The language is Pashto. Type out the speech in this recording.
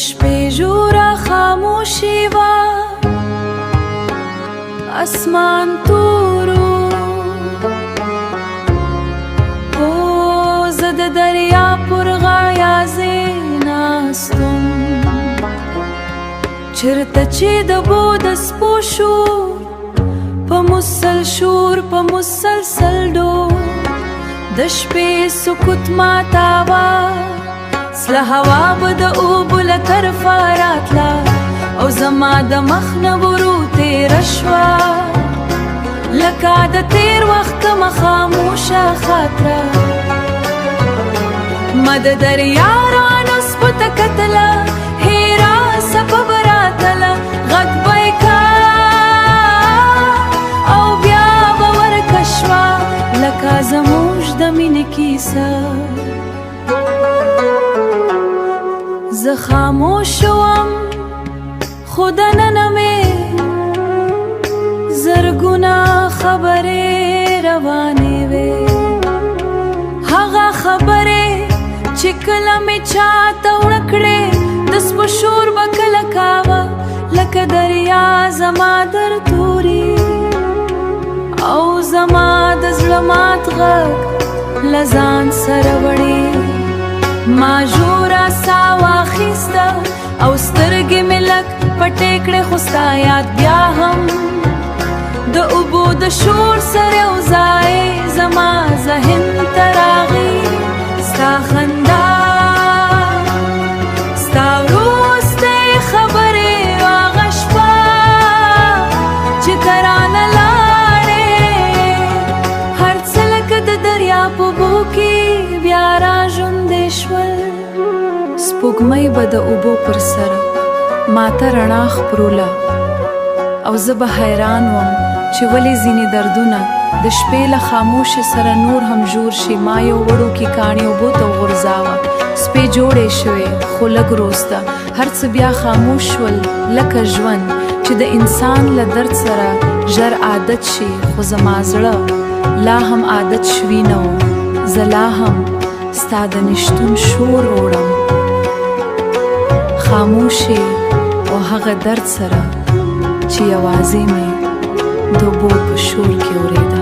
شپې ژوره خاموشي وه اسمان تورو او زه د دریا پر غاړه ناستم چېرته چې د بو د سپو شور په مسلسل ډور د شپې سکوت ماتاوه سله هوا به د اوبو له طرفه راتله او زما د مخ نه ورو تېره شوه لکه د تېر وخت کومه خاموشه خاطره ما د دریا رانو سپو ته کتله هېره څپه به راتله غږ به یې کا او بیا به ورکه شوه لکه زموږ د مینې کیسه زه خاموش شوم خو دننه مې زرګونه خبرې روانې وې هغه خبرې چې کله مې چاته وړه کړې د سپو شور به کله کاوه لکه دریا زما در توري او زما د زړه مات غږ له ځان سره وړې ما ژوره ساه واخیسته او سترګې مې لږ پټې کړې خو ستا یاد بیا هم د اوبو د شور سره یو ځای زما ذهن ته راغی ستا خندا ستا وروستۍ خبرې هغه شپه چې ته رانه لاړې هر څه لکه د دریا په اوبو کې بیا را ژوندې شول سپوږمۍ به د اوبو پر سر ماته رڼا خپروله او زه به حیران وم چې ولې ځینې دردونه د شپې له خاموشۍ سره نور هم ژور شي ما یو وړوکي کاڼي اوبو ته وغورځاوه سپې جوړې شوې خو لږ وروسته هر څه بیا خاموش شول لکه ژوند چې د انسان له درد سره ژر عادت شي خو زما زړه لا هم عادت شوي نه و زه لا هم ستا د نشتون شور وړم خاموشي او هغه درد سره چې یوازې مې د اوبو په شور کې اورېده